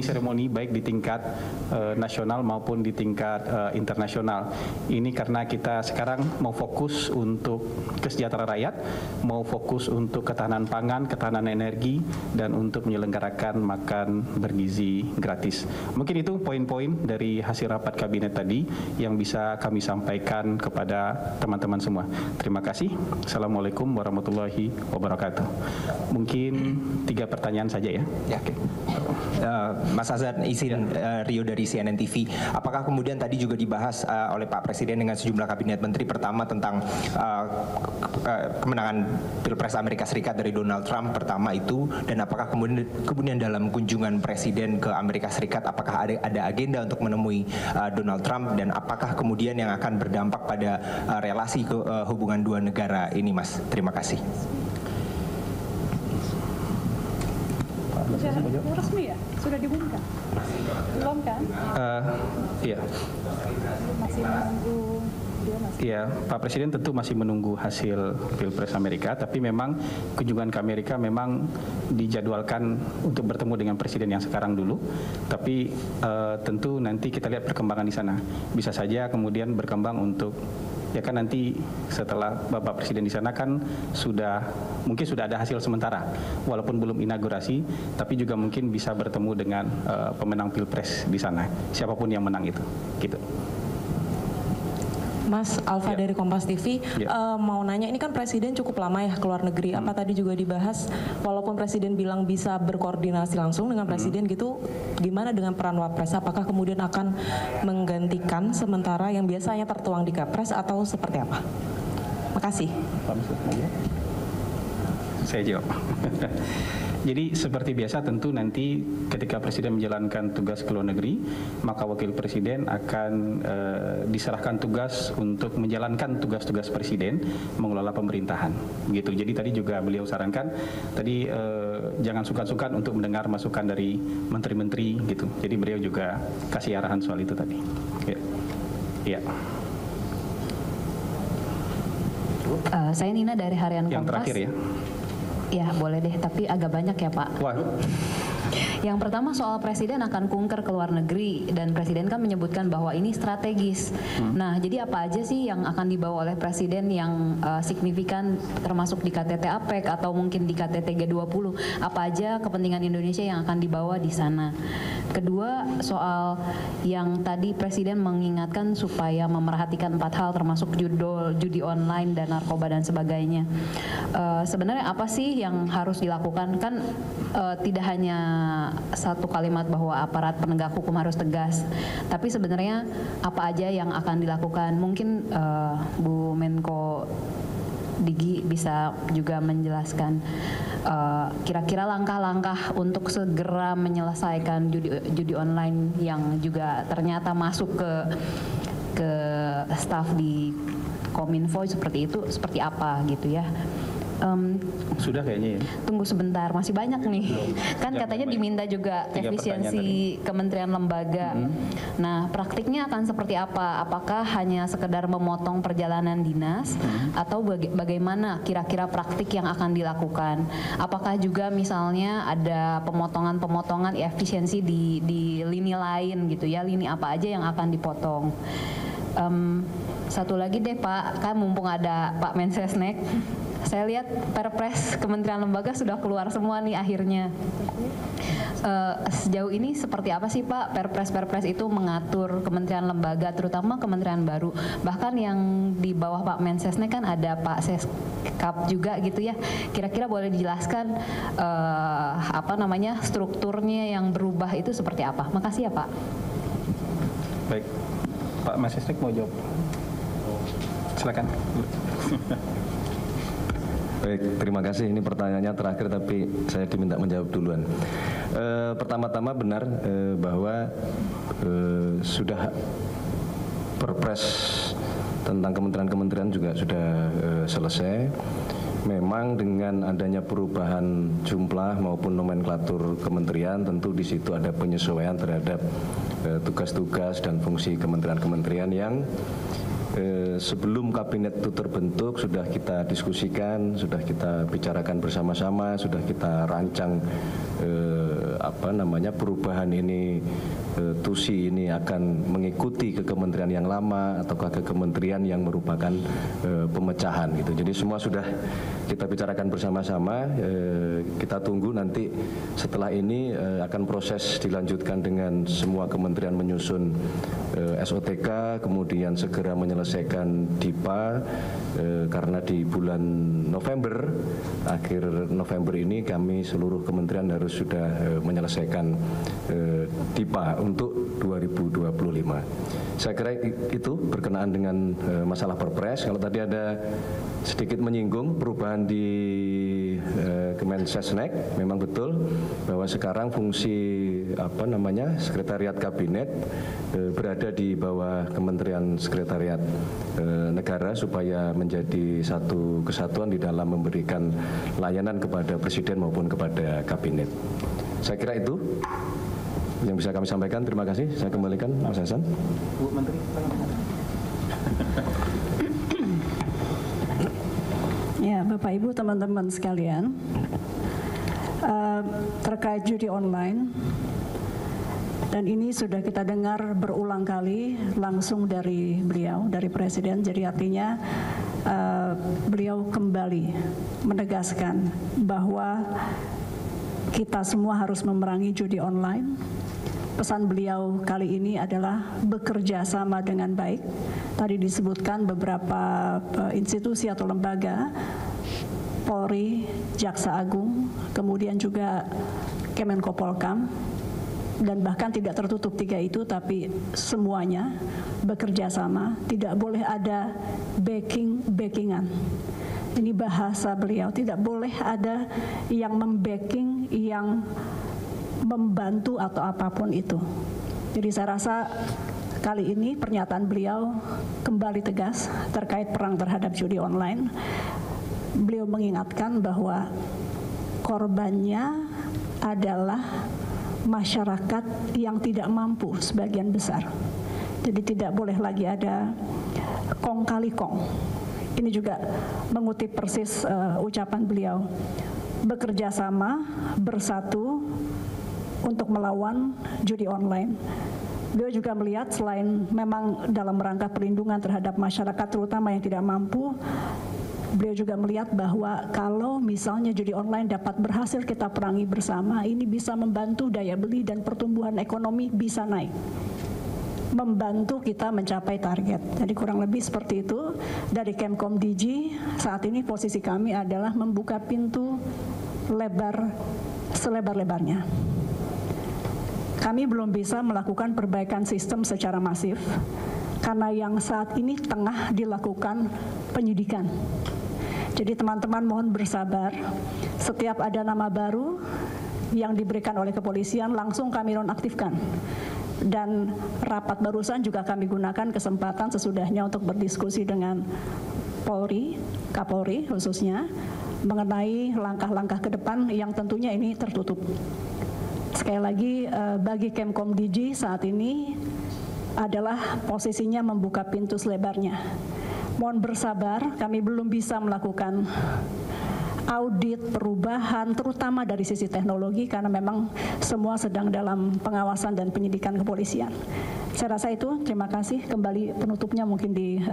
seremoni baik di tingkat nasional maupun di tingkat internasional. Ini karena kita sekarang mau fokus untuk kesejahteraan rakyat, mau fokus untuk ketahanan pangan, ketahanan energi, dan untuk menyelenggarakan makan bergizi gratis. Mungkin itu poin-poin dari hasil rapat kabinet tadi yang bisa kami sampaikan kepada teman-teman semua. Terima kasih. Assalamualaikum warahmatullahi wabarakatuh. Mungkin 3 pertanyaan saja ya. Ya. Okay. Mas Azhar, izin Rio dari CNN TV. Apakah kemudian tadi juga dibahas oleh Pak Presiden dengan sejumlah kabinet menteri, pertama tentang kemenangan Pilpres Amerika Serikat dari Donald Trump pertama itu, dan apakah kemudian dalam kunjungan Presiden ke Amerika Serikat apakah ada agenda untuk menemui Donald Trump, dan apakah kemudian yang akan berdampak pada relasi hubungan dua negara ini, Mas? Terima kasih. Sudah resmi ya? Sudah diumumkan? Belum kan? Iya. Masih menunggu. Iya, Pak Presiden tentu masih menunggu hasil Pilpres Amerika, tapi memang kunjungan ke Amerika memang dijadwalkan untuk bertemu dengan Presiden yang sekarang dulu. Tapi tentu nanti kita lihat perkembangan di sana. Bisa saja kemudian berkembang untuk, ya kan nanti setelah Bapak Presiden di sana kan mungkin sudah ada hasil sementara, walaupun belum inaugurasi, tapi juga mungkin bisa bertemu dengan pemenang Pilpres di sana, siapapun yang menang itu, gitu. Mas Alfa dari Kompas TV, mau nanya, ini kan Presiden cukup lama ya keluar negeri, apa tadi juga dibahas, walaupun Presiden bilang bisa berkoordinasi langsung dengan Presiden gitu, gimana dengan peran Wapres? Apakah kemudian akan menggantikan sementara yang biasanya tertuang di Kepres atau seperti apa? Makasih. Saya jawab. Jadi seperti biasa tentu nanti ketika Presiden menjalankan tugas ke luar negeri, maka Wakil Presiden akan diserahkan tugas untuk menjalankan tugas-tugas Presiden mengelola pemerintahan. Begitu. Jadi tadi juga beliau sarankan tadi jangan sungkan-sungkan untuk mendengar masukan dari menteri-menteri gitu. Jadi beliau juga kasih arahan soal itu tadi. Ya. Saya Nina dari Harian Kompas. Yang terakhir ya. Ya boleh deh, tapi agak banyak ya Pak. Waduh. Yang pertama soal Presiden akan kunker ke luar negeri, dan Presiden kan menyebutkan bahwa ini strategis. Nah, jadi apa aja sih yang akan dibawa oleh Presiden yang signifikan, termasuk di KTT APEC atau mungkin di KTT G20? Apa aja kepentingan Indonesia yang akan dibawa di sana? Kedua, soal yang tadi Presiden mengingatkan supaya memerhatikan 4 hal, termasuk judi online dan narkoba dan sebagainya. Sebenarnya apa sih yang harus dilakukan? Kan tidak hanya satu kalimat bahwa aparat penegak hukum harus tegas, tapi sebenarnya apa aja yang akan dilakukan? Mungkin Bu Menko Digi bisa juga menjelaskan kira-kira langkah-langkah untuk segera menyelesaikan judi online yang juga ternyata masuk ke staf di Kominfo seperti itu, seperti apa gitu ya. Sudah kayaknya ya. Tunggu sebentar, masih banyak nih. Kan Jangan katanya banyak. diminta juga efisiensi kementerian lembaga. Nah, praktiknya akan seperti apa? Apakah hanya sekedar memotong perjalanan dinas atau bagaimana kira-kira praktik yang akan dilakukan? Apakah juga misalnya ada pemotongan-pemotongan efisiensi di lini lain gitu ya? Lini apa aja yang akan dipotong? Satu lagi deh Pak, kan mumpung ada Pak Mensesnek, saya lihat Perpres Kementerian Lembaga sudah keluar semua nih akhirnya. Sejauh ini seperti apa sih Pak Perpres itu mengatur kementerian lembaga, terutama kementerian baru, bahkan yang di bawah Pak Mensesnek kan ada Pak Seskap juga gitu ya. Kira-kira boleh dijelaskan strukturnya yang berubah itu seperti apa? Makasih ya Pak. Baik, Pak Mensesnek mau jawab. Silakan. Baik, terima kasih. Ini pertanyaannya terakhir tapi saya diminta menjawab duluan. Pertama-tama benar bahwa sudah Perpres tentang kementerian-kementerian juga sudah selesai. Memang dengan adanya perubahan jumlah maupun nomenklatur kementerian, tentu di situ ada penyesuaian terhadap tugas-tugas dan fungsi kementerian-kementerian yang sebelum kabinet itu terbentuk sudah kita diskusikan, sudah kita bicarakan bersama-sama, sudah kita rancang perubahan ini, TUSI ini akan mengikuti ke kementerian yang lama ataukah ke kementerian yang merupakan pemecahan gitu. Jadi semua sudah kita bicarakan bersama-sama. Kita tunggu nanti setelah ini akan proses dilanjutkan dengan semua kementerian menyusun SOTK, kemudian segera menyelesaikan DIPA, karena di bulan November, akhir November ini kami seluruh kementerian harus sudah menyelesaikan DIPA untuk 2025. Saya kira itu berkenaan dengan masalah Perpres. Kalau tadi ada sedikit menyinggung perubahan di Kemensesnek, memang betul bahwa sekarang fungsi Sekretariat Kabinet berada di bawah Kementerian Sekretariat Negara supaya menjadi satu kesatuan di dalam memberikan layanan kepada Presiden maupun kepada Kabinet. Saya kira itu yang bisa kami sampaikan. Terima kasih. Saya kembalikan Mas Hasan. Bu Menteri. Ya, Bapak Ibu, teman-teman sekalian, terkait judi online, dan ini sudah kita dengar berulang kali langsung dari beliau, dari Presiden. Jadi artinya beliau kembali menegaskan bahwa kita semua harus memerangi judi online. Pesan beliau kali ini adalah bekerja sama dengan baik. Tadi disebutkan beberapa institusi atau lembaga, Polri, Jaksa Agung, kemudian juga Kemenko Polkam, dan bahkan tidak tertutup 3 itu, tapi semuanya bekerja sama. Tidak boleh ada backingan. Ini bahasa beliau, tidak boleh ada yang membacking, yang membantu atau apapun itu. Jadi saya rasa kali ini pernyataan beliau kembali tegas terkait perang terhadap judi online. Beliau mengingatkan bahwa korbannya adalah masyarakat yang tidak mampu sebagian besar. Jadi tidak boleh lagi ada kong kali kong. Ini juga mengutip persis ucapan beliau, bekerja sama, bersatu untuk melawan judi online. Beliau juga melihat selain memang dalam rangka perlindungan terhadap masyarakat terutama yang tidak mampu, beliau juga melihat bahwa kalau misalnya judi online dapat berhasil kita perangi bersama, ini bisa membantu daya beli dan pertumbuhan ekonomi bisa naik, membantu kita mencapai target. Jadi kurang lebih seperti itu. Dari Kemkom DG saat ini posisi kami adalah membuka pintu lebar selebar-lebarnya. Kami belum bisa melakukan perbaikan sistem secara masif karena yang saat ini tengah dilakukan penyidikan. Jadi teman-teman mohon bersabar. Setiap ada nama baru yang diberikan oleh kepolisian langsung kami nonaktifkan. Dan rapat barusan juga kami gunakan kesempatan sesudahnya untuk berdiskusi dengan Polri, Kapolri khususnya, mengenai langkah-langkah ke depan yang tentunya ini tertutup. Sekali lagi bagi Kemkom DG saat ini adalah posisinya membuka pintu selebarnya. Mohon bersabar, kami belum bisa melakukan audit perubahan terutama dari sisi teknologi karena memang semua sedang dalam pengawasan dan penyidikan kepolisian. Saya rasa itu, terima kasih. Kembali penutupnya mungkin di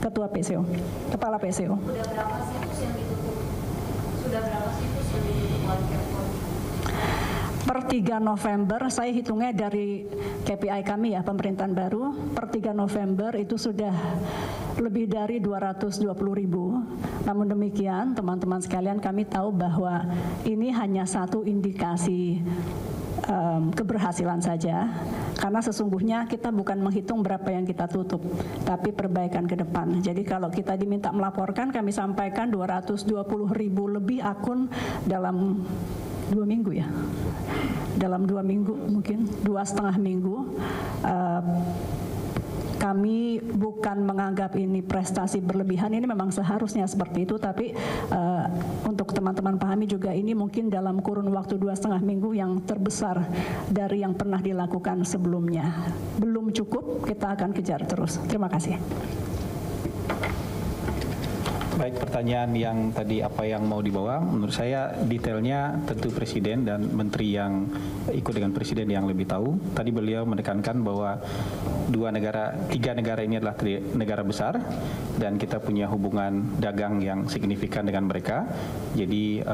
Ketua PCO, Kepala PCO. Sudah berapa situs yang ditutup? Sudah berapa situs yang ditutup oleh Kemkom? Per 3 November, saya hitungnya dari KPI kami ya, pemerintahan baru, per 3 November itu sudah lebih dari 220.000. Namun demikian, teman-teman sekalian, kami tahu bahwa ini hanya satu indikasi keberhasilan saja, karena sesungguhnya kita bukan menghitung berapa yang kita tutup, tapi perbaikan ke depan. Jadi kalau kita diminta melaporkan, kami sampaikan 220.000 lebih akun dalam 2 minggu ya, dalam 2 minggu mungkin 2,5 minggu. Kami bukan menganggap ini prestasi berlebihan, ini memang seharusnya seperti itu, tapi untuk teman-teman pahami juga ini mungkin dalam kurun waktu 2,5 minggu yang terbesar dari yang pernah dilakukan sebelumnya. Belum cukup, kita akan kejar terus. Terima kasih. Baik, pertanyaan yang tadi apa yang mau dibawa, menurut saya detailnya tentu Presiden dan Menteri yang ikut dengan Presiden yang lebih tahu. Tadi beliau menekankan bahwa tiga negara ini adalah negara besar dan kita punya hubungan dagang yang signifikan dengan mereka. Jadi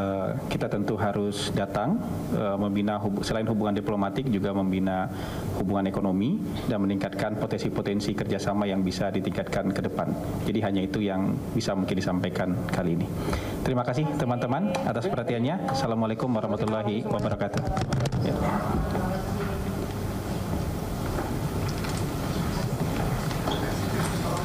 kita tentu harus datang membina selain hubungan diplomatik juga membina hubungan ekonomi dan meningkatkan potensi-potensi kerjasama yang bisa ditingkatkan ke depan. Jadi hanya itu yang bisa mungkin disampaikan kali ini. Terima kasih teman-teman atas perhatiannya. Assalamualaikum warahmatullahi wabarakatuh. Ya.